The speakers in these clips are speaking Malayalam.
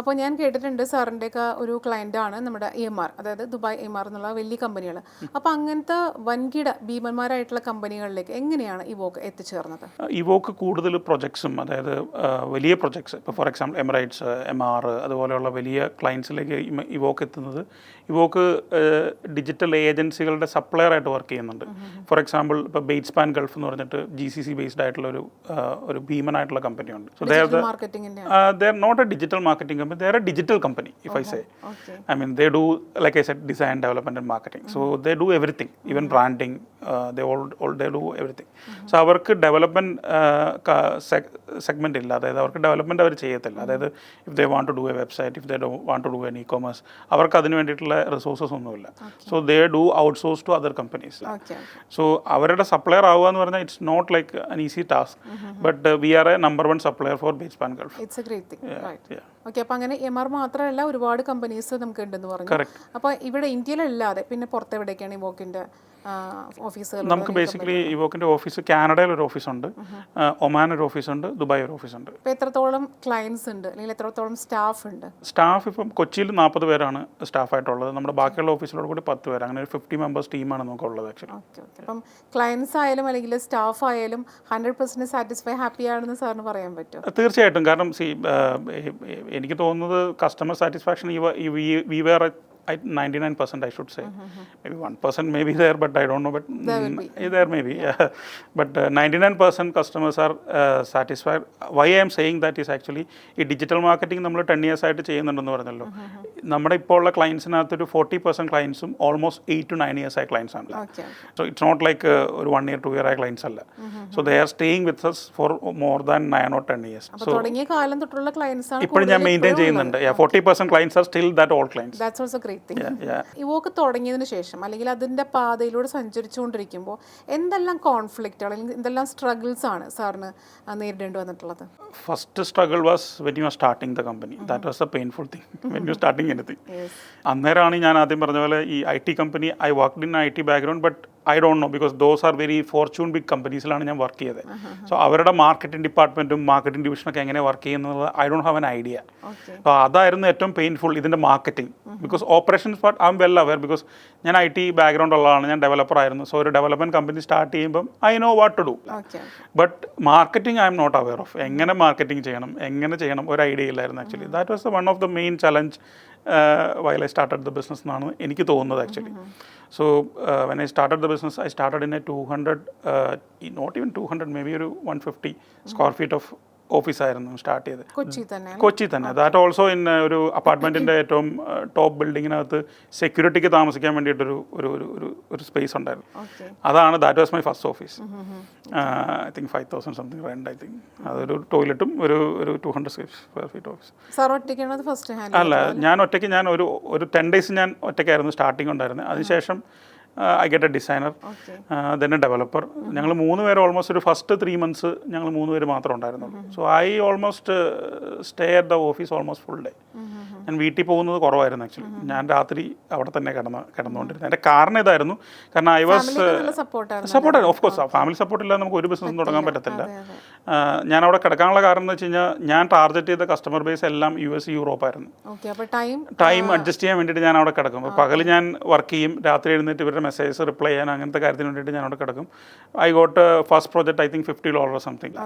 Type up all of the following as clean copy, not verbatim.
അപ്പോൾ ഞാൻ കേട്ടിട്ടുണ്ട് സാറിൻ്റെയൊക്കെ ഒരു ക്ലയൻ്റാണ് നമ്മുടെ EMR, അതായത് ദുബായ് EMR എന്നുള്ള വലിയ കമ്പനികൾ. അപ്പോൾ അങ്ങനത്തെ വൻകിട ഭീമന്മാരായിട്ടുള്ള കമ്പനികളിലേക്ക് എങ്ങനെയാണ് ഇവോക്ക് എത്തിച്ചേർന്നത്? ഇവോക്ക് കൂടുതൽ പ്രൊജക്ട്സും, അതായത് വലിയ പ്രൊജക്ട്സ്, ഇപ്പോൾ ഫോർ എക്സാമ്പിൾ എമിറേറ്റ്സ്, MR അതുപോലെയുള്ള വലിയ ക്ലയൻസിലേക്ക് ഇവോക്ക് എത്തുന്നത്. ഇവോക്ക് ഡിജിറ്റൽ ഏജൻസികളുടെ സപ്ലയറായിട്ട് വർക്ക് ചെയ്യുന്നുണ്ട്. ഫോർ എക്സാമ്പിൾ ഇപ്പോൾ ബെയ്റ്റ്സ്പാൻ ഗൾഫ് എന്ന് പറഞ്ഞിട്ട് GCC ബേസ്ഡ് ആയിട്ടുള്ള ഒരു ഭീമനായിട്ടുള്ള കമ്പനിയുണ്ട്. So they are not a digital marketing company, they are a digital company, if I say. Okay. I mean, they do, like I said, design, development and marketing. So they do everything, even branding, they do everything. So avarku development segment illa, adayathu avarku development avaru cheyathilla. Adayathu if they want to do a website, if they don't want to do an e-commerce, avarku adinu vendittulla resources onnum illa. So they do outsource to other companies. Okay. So avarude supplier avuka ennu parnal, it's not like an easy task, but we are a number one supplier for Betspan Gulf. It's a great thing, right? Yeah. Okay, അപ്പോൾ അങ്ങനെ EMR മാത്രമല്ല, ഒരുപാട് കമ്പനീസ് നമുക്ക് ഉണ്ടെന്ന് പറഞ്ഞു. അപ്പോൾ ഇവിടെ ഇന്ത്യയിലല്ലാതെ പിന്നെ പുറത്തെവിടേക്കാണ് ഇവോക്കിൻ്റെ ഓഫീസുകൾ? നമുക്ക് ബേസിക്കലി ഇവോക്കിൻ്റെ ഓഫീസ് കാനഡയിൽ ഒരു ഓഫീസുണ്ട്, ഒമാൻ ഒരു ഓഫീസുണ്ട്, ദുബായ് ഒരു ഓഫീസുണ്ട്. ഇപ്പോൾ എത്രത്തോളം ക്ലയൻസ് ഉണ്ട്, അല്ലെങ്കിൽ എത്രത്തോളം സ്റ്റാഫ് ഉണ്ട്? സ്റ്റാഫ് ഇപ്പം കൊച്ചിയിൽ 40 പേരാണ് സ്റ്റാഫായിട്ടുള്ളത്. നമ്മുടെ ബാക്കിയുള്ള ഓഫീസിലോട് കൂടി 10 പേര്, അങ്ങനെ ഒരു 50 മെമ്പേഴ്സ് ടീമാണ് നമുക്കുള്ളത് ആക്ച്വലി. Okay okay. അപ്പം ക്ലയൻസ് ആയാലും അല്ലെങ്കിൽ സ്റ്റാഫ് ആയാലും 100% സാറ്റിസ്ഫൈ, ഹാപ്പി ആണെന്ന് സാറിന് പറയാൻ പറ്റും? തീർച്ചയായിട്ടും. കാരണം എനിക്ക് തോന്നുന്നത് customer satisfaction we were at 99%, I should say. Maybe 1% may be there, but I don't know. But there may be. Yeah. But 99% customers are satisfied. Why I am saying that is actually ഈ ഡിജിറ്റൽ മാർക്കറ്റിംഗ് നമ്മൾ 10 years ആയിട്ട് ചെയ്യുന്നുണ്ടെന്ന് പറഞ്ഞല്ലോ. നമ്മുടെ ഇപ്പോൾ ഉള്ള ക്ലയൻസിനകത്തൊരു 40% ക്ലയൻസും ഓൾമോസ്റ്റ് 8 to 9 years ആയ ക്ലയൻസ് ആണ്. സോ ഇറ്റ്സ് നോട്ട് ലൈക്ക് ഒരു 1 year 2 year ആയ ക്ലയൻസ് അല്ല. So they R staying with us for more than 9 or 10 years. So തുടങ്ങിയ കാലം തൊട്ടുള്ള ക്ലയൻസ് ആണ് ഇപ്പോൾ ഞാൻ മെയിൻറ്റെയിൻ ചെയ്യുന്നുണ്ട്. 40% clients are still that all clients. That's also great. Evoke തുടങ്ങിയതിന് ശേഷം അല്ലെങ്കിൽ അതിൻ്റെ പാതയിലൂടെ സഞ്ചരിച്ചുകൊണ്ടിരിക്കുമ്പോൾ എന്തെല്ലാം കോൺഫ്ലിക്റ്റ് അല്ലെങ്കിൽ എന്തെല്ലാം സ്ട്രഗിൾസ് ആണ് സാറിന് നേരിടേണ്ടി വന്നിട്ടുള്ളത്? First struggle was when you are starting the company. That was a painful thing when you starting anything. അന്നേരമാണ് ഞാൻ ആദ്യം പറഞ്ഞ പോലെ ഈ IT company, I worked in IT background, but I don't know because those are very fortune big കമ്പനീസിലാണ് ഞാൻ വർക്ക് ചെയ്തത്. സോ അവരുടെ മാർക്കറ്റിംഗ് ഡിപ്പാർട്ട്മെൻറ്റും മാർക്കറ്റിംഗ് ഡിവിഷനൊക്കെ എങ്ങനെ വർക്ക് ചെയ്യുന്നത് I don't have an idea. അപ്പോൾ അതായിരുന്നു ഏറ്റവും പെയിൻഫുൾ, ഇതിൻ്റെ marketing. Because operations part I'm well aware, because ഞാൻ IT ബാക്ക്ഗ്രൗണ്ട് ഉള്ളതാണ്, ഞാൻ ഡെവലപ്പർ ആയിരുന്നു. സോ ഒരു ഡെവലപ്മെൻറ്റ് കമ്പനി സ്റ്റാർട്ട് ചെയ്യുമ്പം I know what to do, but marketing I'm not aware of. എങ്ങനെ മാർക്കറ്റിംഗ് ചെയ്യണം ഒരു ഐഡിയ ഇല്ലായിരുന്നു actually. That was one of the main challenge while I started the business എന്നാണ് എനിക്ക് തോന്നുന്നത് actually. So when I started the business, I started in a 200, not even 200, maybe ഒരു 150 square feet of ഓഫീസായിരുന്നു സ്റ്റാർട്ട് ചെയ്ത് കൊച്ചി തന്നെ. ദാറ്റ് ഓൾസോ ഇൻ ഒരു അപ്പാർട്ട്മെൻറ്റിൻ്റെ ഏറ്റവും ടോപ്പ് ബിൽഡിങ്ങിനകത്ത് സെക്യൂരിറ്റിക്ക് താമസിക്കാൻ വേണ്ടിയിട്ടൊരു ഒരു സ്പേസ് ഉണ്ടായിരുന്നു. അതാണ് that was my first office. I think 5,000 something rent. I think അതൊരു ടോയ്ലറ്റും ഒരു 200 സ്ക്വയർ ഫീറ്റ് ഓഫീസ്. അല്ല, ഞാൻ ഒരു 10 days ഞാൻ ഒറ്റയ്ക്കായിരുന്നു സ്റ്റാർട്ടിങ് ഉണ്ടായിരുന്നത്. അതിനുശേഷം I get a designer, then a developer. ഞങ്ങൾ 3 പേര് ഓൾമോസ്റ്റ് ഒരു ഫസ്റ്റ് 3 months ഞങ്ങൾ 3 പേര് മാത്രം ഉണ്ടായിരുന്നുള്ളൂ. So I almost stay at the office almost full day. ഞാൻ വീട്ടിൽ പോകുന്നത് കുറവായിരുന്നു ആക്ച്വലി. ഞാൻ രാത്രി അവിടെ തന്നെ കിടന്നുകൊണ്ടിരുന്നത്. എൻ്റെ കാരണം ഇതായിരുന്നു, കാരണം ഐ വാസ് സപ്പോർട്ടായിരുന്നു. ഓഫ് കോഴ്സ് ഫാമിലി സപ്പോർട്ട് ഇല്ലാതെ നമുക്ക് ഒരു ബിസിനസ്സും തുടങ്ങാൻ പറ്റത്തില്ല. ഞാൻ അവിടെ കിടക്കാനുള്ള കാരണം എന്ന് വെച്ച് കഴിഞ്ഞാൽ ഞാൻ ടാർഗറ്റ് ചെയ്ത കസ്റ്റമർ ബേസ് എല്ലാം US, യൂറോപ്പ് ആയിരുന്നു. ടൈം അഡ്ജസ്റ്റ് ചെയ്യാൻ വേണ്ടിയിട്ട് ഞാൻ അവിടെ കിടക്കും. പകൽ ഞാൻ വർക്ക് ചെയ്യും, രാത്രി എഴുന്നേറ്റ് ഇവരുടെ മെസ്സേജസ് റിപ്ലൈ ചെയ്യാൻ അങ്ങനത്തെ കാര്യത്തിന് വേണ്ടിയിട്ട് ഞാൻ അവിടെ കിടക്കും. I got first project I think $50 something.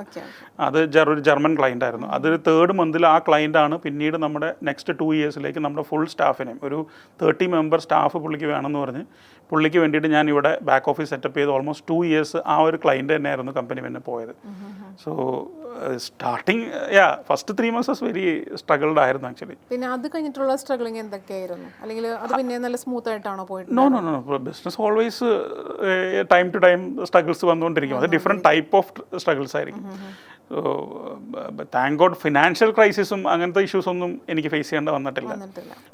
അത് ഒരു ജർമ്മൻ ക്ലയൻ്റ് ആയിരുന്നു. അതൊരു 3rd month ആ ക്ലയൻ്റാണ് പിന്നീട് നമ്മുടെ നെക്സ്റ്റ് 2 yearsലേക്ക് നമ്മുടെ ഫുൾ സ്റ്റാഫിനെയും ഒരു 30 member സ്റ്റാഫ് പുള്ളിക്ക് വേണമെന്ന് പറഞ്ഞ് പുള്ളിക്ക് വേണ്ടിയിട്ട് ഞാൻ ഇവിടെ ബാക്ക് ഓഫീസ് സെറ്റപ്പ് ചെയ്ത് ഓൾമോസ്റ്റ് 2 years ആ ഒരു ക്ലയൻറ്റ് തന്നെയായിരുന്നു കമ്പനി പിന്നെ പോയത്. So starting first 3 months very struggled ആയിരുന്നു ആക്ച്വലി. പിന്നെ അത് കഴിഞ്ഞിട്ടുള്ള സ്ട്രഗിളിങ് എന്തൊക്കെയായിരുന്നു? അല്ലെങ്കിൽ അത് പിന്നെ നല്ല സ്മൂത്ത് ആയിട്ടാണോ പോയിട്ട്? No business always time to time struggles വന്നുകൊണ്ടിരിക്കും. അത് ഡിഫറെൻറ്റ് ടൈപ്പ് ഓഫ് സ്ട്രഗിൾസ് ആയിരിക്കും. താങ്ക് ഗോഡ് ഫിനാൻഷ്യൽ ക്രൈസിസും അങ്ങനത്തെ ഇഷ്യൂസ് ഒന്നും എനിക്ക് ഫേസ് ചെയ്യേണ്ട വന്നിട്ടില്ല.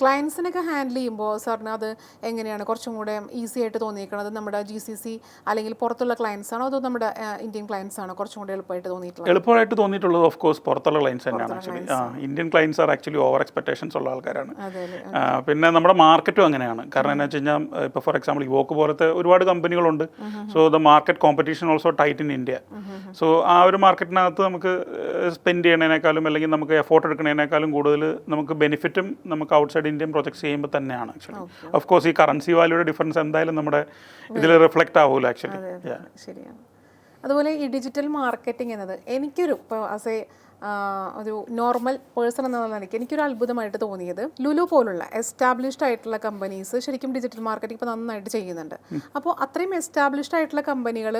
ക്ലയൻസിനൊക്കെ ഹാൻഡിൽ ചെയ്യുമ്പോൾ സാറിന് അത് എങ്ങനെയാണ് കുറച്ചും കൂടെ ഈസി ആയിട്ട് തോന്നിയിരിക്കുന്നത്? നമ്മുടെ GCC അല്ലെങ്കിൽ പുറത്തുള്ള ക്ലയൻസ് ആണോ അതോ നമ്മുടെ ഇന്ത്യൻ ക്ലയൻസ് ആണോ കുറച്ചും കൂടെ എളുപ്പമായിട്ട് തോന്നിയിട്ടുള്ളത്? ഓഫ് കോഴ്സ് പുറത്തുള്ള ക്ലയൻസ് തന്നെയാണ് actually. Indian clients are actually over expectations ഉള്ള ആൾക്കാരാണ്. പിന്നെ നമ്മുടെ മാർക്കറ്റും അങ്ങനെയാണ്. കാരണം എന്താ വെച്ച് കഴിഞ്ഞാൽ ഇപ്പോൾ ഫോർ എക്സാമ്പിൾ ഇവോക്ക് പോലത്തെ ഒരുപാട് കമ്പനികളുണ്ട്. So the market competition also tight in India. So ആ ഒരു മാർക്കറ്റിനകത്ത് നമുക്ക് സ്പെൻഡ് ചെയ്യണതിനേക്കാളും അല്ലെങ്കിൽ നമുക്ക് എഫോർട്ട് എടുക്കുന്നതിനേക്കാളും കൂടുതൽ നമുക്ക് ബെനിഫിറ്റും നമുക്ക് ഔട്ട്സൈഡ് ഇന്ത്യൻ പ്രൊജക്ട്സ് ചെയ്യുമ്പോൾ തന്നെയാണ് ആക്ച്വലി. ഓഫ് കോഴ്സ് ഈ കറൻസി വാല്യൂയുടെ ഡിഫറൻസ് എന്തായാലും നമ്മുടെ ഇതിൽ റിഫ്ലക്റ്റ് ആവുമല്ലോ ആക്ച്വലി. ശരിയാണ്. അതുപോലെ ഈ ഡിജിറ്റൽ മാർക്കറ്റിംഗ് എന്നത് എനിക്കൊരു ഇപ്പോൾ ആസ് എ ഒരു നോർമൽ പേഴ്സൺ എന്നുള്ള നിലയ്ക്ക് എനിക്കൊരു അത്ഭുതമായിട്ട് തോന്നിയത് ലുലു പോലുള്ള എസ്റ്റാബ്ലിഷ്ഡ് ആയിട്ടുള്ള കമ്പനീസ് ശരിക്കും ഡിജിറ്റൽ മാർക്കറ്റിംഗ് ഇപ്പോൾ നന്നായിട്ട് ചെയ്യുന്നുണ്ട്. അപ്പോൾ അത്രയും എസ്റ്റാബ്ലിഷ്ഡ് ആയിട്ടുള്ള കമ്പനികൾ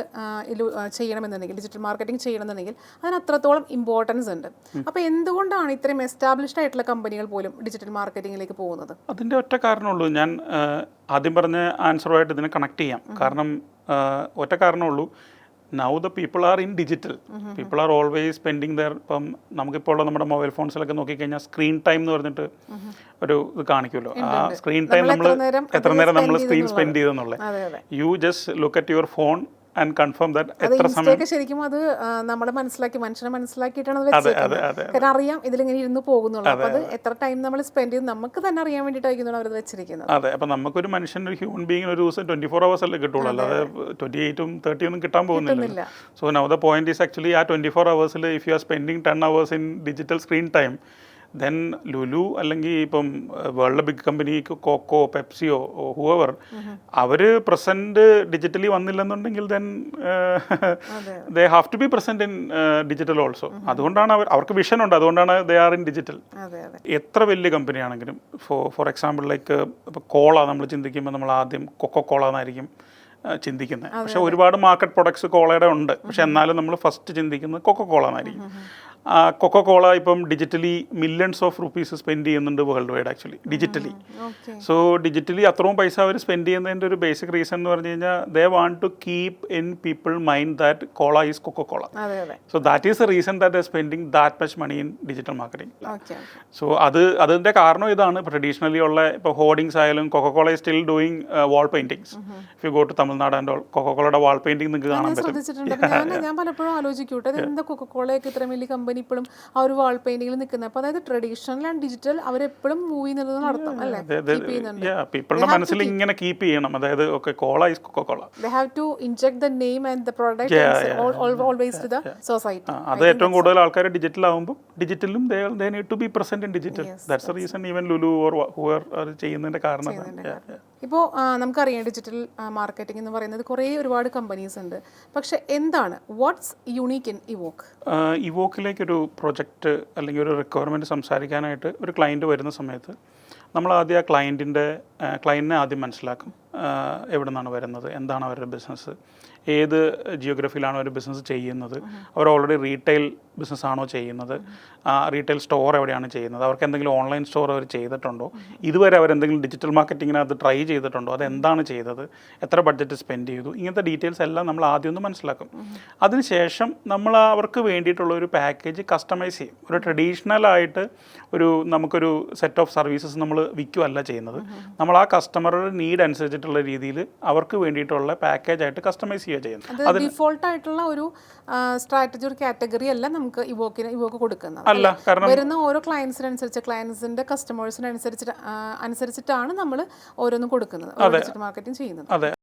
ചെയ്യണമെന്നുണ്ടെങ്കിൽ ഡിജിറ്റൽ മാർക്കറ്റിംഗ് ചെയ്യണമെന്നുണ്ടെങ്കിൽ അതിന് അത്രത്തോളം ഇമ്പോർട്ടൻസ് ഉണ്ട്. അപ്പോൾ എന്തുകൊണ്ടാണ് ഇത്രയും എസ്റ്റാബ്ലിഷ്ഡ് ആയിട്ടുള്ള കമ്പനികൾ പോലും ഡിജിറ്റൽ മാർക്കറ്റിംഗിലേക്ക് പോകുന്നത്? അതിൻ്റെ ഒറ്റ കാരണമുള്ളൂ. ഞാൻ ആദ്യം പറഞ്ഞ ആൻസറുമായിട്ട് ഇതിനെ കണക്ട് ചെയ്യാം. കാരണം ഒറ്റ കാരണമുള്ളൂ, now the people are in digital. People are always spending there. ഇപ്പം നമുക്കിപ്പോൾ ഉള്ള നമ്മുടെ മൊബൈൽ ഫോൺസിലൊക്കെ നോക്കിക്കഴിഞ്ഞാൽ സ്ക്രീൻ ടൈം എന്ന് പറഞ്ഞിട്ട് ഒരു ഇത് കാണിക്കുമല്ലോ. ആ സ്ക്രീൻ ടൈം നമ്മൾ എത്ര നേരം നമ്മൾ സ്ക്രീൻ സ്പെൻഡ് ചെയ്തെന്നുള്ളത്. You just look at your phone and confirm that എത്ര സമയം. ശരിക്കും അത് നമ്മളെ മനുഷ്യനെ മനസ്സിലാക്കിയിട്ടാണ് കാരണം അറിയാം ഇതിലിങ്ങനെ ഇരുന്ന് പോകുന്നുള്ളൂ. അപ്പോൾ അത് എത്ര ടൈം നമ്മൾ സ്പെൻഡ് ചെയ്ത് നമുക്ക് തന്നെ അറിയാൻ വേണ്ടിയിട്ടായിരിക്കും അവർ വെച്ചിരിക്കുന്നത്. അതെ, അപ്പം നമുക്കൊരു മനുഷ്യൻ ഒരു ഹ്യൂമൻ ബീങ്ങിന് ഒരു ദിവസം 24 hours അല്ലേ കിട്ടുള്ളൂ, അല്ലാതെ 28 30 ഒന്നും കിട്ടാൻ പോകുന്നില്ല. So now the point is actually ആ 24 hours if you are spending 10 hours in digital screen time, then Lulu അല്ലെങ്കിൽ ഇപ്പം വേൾഡ് ബിഗ് കമ്പനി കോക്കോ പെപ്സിയോ ഹൂവർ അവർ പ്രസൻറ്റ് ഡിജിറ്റലി വന്നില്ലെന്നുണ്ടെങ്കിൽ then they have to be present in digital also. അതുകൊണ്ടാണ് അവർക്ക് വിഷൻ ഉണ്ട്, അതുകൊണ്ടാണ് ദേ ആർ ഇൻ ഡിജിറ്റൽ. എത്ര വലിയ കമ്പനിയാണെങ്കിലും ഫോർ എക്സാമ്പിൾ ലൈക്ക് ഇപ്പോൾ കോള നമ്മൾ ചിന്തിക്കുമ്പോൾ നമ്മൾ ആദ്യം കൊക്കോ കോള എന്നായിരിക്കും ചിന്തിക്കുന്നത്. പക്ഷേ ഒരുപാട് മാർക്കറ്റ് പ്രൊഡക്ട്സ് കോളയുടെ ഉണ്ട്, പക്ഷെ എന്നാലും നമ്മൾ ഫസ്റ്റ് ചിന്തിക്കുന്നത് കൊക്കോ കോള എന്നായിരിക്കും. കൊക്കോ കോള ഇപ്പം digitally millions of rupees spend ചെയ്യുന്നുണ്ട് world wide actually digitally. So digitally അത്രയും പൈസ അവർ സ്പെൻഡ് ചെയ്യുന്നതിൻ്റെ ഒരു ബേസിക് റീസൺ എന്ന് പറഞ്ഞു കഴിഞ്ഞാൽ they want to keep in people mind that Cola is Coca Cola. So that is a reason that they spending that much money in digital marketing. So അതിൻ്റെ കാരണം ഇതാണ്. ട്രഡീഷണലി ഉള്ള ഇപ്പോൾ ഹോർഡിങ്സ് ആയാലും Coca Cola is still doing wall paintings. If you go to Tamil Nadu and all Coca കോളയുടെ വാൾ പെയിന്റിംഗ് നിങ്ങൾക്ക് കാണാൻ പറ്റും. ഞാൻ പലപ്പോഴും ആലോചിക്കൂട്ടെ എന്താ കൊക്കോ കോളയൊക്കെ ഇത്ര വലിയ കമ്പനി ഇപ്പോഴും ആ ഒരു വാൾ പെയിന്റിംഗിൽ നിൽക്കുന്നത്. അപ്പോൾ അതായത് ട്രഡീഷണൽ ആൻഡ് ഡിജിറ്റൽ അവരെപ്പോഴും മൂവ് ചെയ്യുന്നത് നടത്തും അല്ലേ? പീപ്പിളുടെ മനസ്സിൽ ഇങ്ങനെ കീപ്പ് ചെയ്യണം. അതായത് okay cola is Coca Cola. They have to inject the name and the product always to the society. അത് ഏറ്റവും കൂടുതൽ ആൾക്കാർ ഡിജിറ്റൽ ആകുമ്പോൾ ഡിജിറ്റലും they need to be present in digital. That's the reason even Lulu or whoever are ചെയ്യുന്നതിന്റെ കാരണം. ഇപ്പോൾ നമുക്കറിയാം ഡിജിറ്റൽ മാർക്കറ്റിംഗ് എന്ന് പറയുന്നത് ഒരുപാട് കമ്പനീസ് ഉണ്ട്. പക്ഷെ എന്താണ് വാട്ട്സ് യുണീക്ക് ഇൻ ഇവോക്ക്? ഇവോക്കിലേക്കൊരു പ്രൊജക്റ്റ് അല്ലെങ്കിൽ ഒരു റിക്വയർമെൻറ്റ് സംസാരിക്കാനായിട്ട് ഒരു ക്ലയൻറ്റ് വരുന്ന സമയത്ത് നമ്മൾ ആദ്യം ആ ക്ലയൻറ്റിനെ ആദ്യം മനസ്സിലാക്കും. എവിടെ നിന്നാണ് വരുന്നത്, എന്താണ് അവരുടെ ബിസിനസ്, ഏത് ജിയോഗ്രഫിയിലാണ് അവർ ബിസിനസ് ചെയ്യുന്നത്, അവർ ഓൾറെഡി റീറ്റെയിൽ ബിസിനസ്സാണോ ചെയ്യുന്നത്, റീറ്റെയിൽ സ്റ്റോർ എവിടെയാണ് ചെയ്യുന്നത്, അവർക്ക് എന്തെങ്കിലും ഓൺലൈൻ സ്റ്റോർ അവർ ചെയ്തിട്ടുണ്ടോ, ഇതുവരെ അവരെന്തെങ്കിലും ഡിജിറ്റൽ മാർക്കറ്റിങ്ങിനകത്ത് ട്രൈ ചെയ്തിട്ടുണ്ടോ, അതെന്താണ് ചെയ്തത്, എത്ര ബഡ്ജറ്റ് സ്പെൻഡ് ചെയ്തു, ഇങ്ങനത്തെ ഡീറ്റെയിൽസ് എല്ലാം നമ്മൾ ആദ്യം ഒന്ന് മനസ്സിലാക്കും. അതിനുശേഷം നമ്മൾ അവർക്ക് വേണ്ടിയിട്ടുള്ള ഒരു പാക്കേജ് കസ്റ്റമൈസ് ചെയ്യും. ഒരു ട്രഡീഷണലായിട്ട് നമുക്കൊരു സെറ്റ് ഓഫ് സർവീസസ് നമ്മൾ വിൽക്കുകയല്ല ചെയ്യുന്നത്. നമ്മൾ ആ കസ്റ്റമറുടെ നീഡ് അനുസരിച്ചിട്ടുള്ള രീതിയിൽ അവർക്ക് വേണ്ടിയിട്ടുള്ള പാക്കേജായിട്ട് കസ്റ്റമൈസ് ചെയ്യുക ചെയ്യുന്നത്. ഡിഫോൾട്ട് ആയിട്ടുള്ള ഒരു സ്ട്രാറ്റജി, ഒരു കാറ്റഗറി അല്ല നമുക്ക് ഇവോക്ക് കൊടുക്കുന്നത്. അല്ല, കാരണം വരുന്ന ഓരോ ക്ലയൻസിനനുസരിച്ച് ക്ലയൻസിന്റെ കസ്റ്റമേഴ്സിനനുസരിച്ചിട്ടാണ് നമ്മൾ ഓരോന്നും കൊടുക്കുന്നത്, മാർക്കറ്റിംഗ് ചെയ്യുന്നത്. അതെ.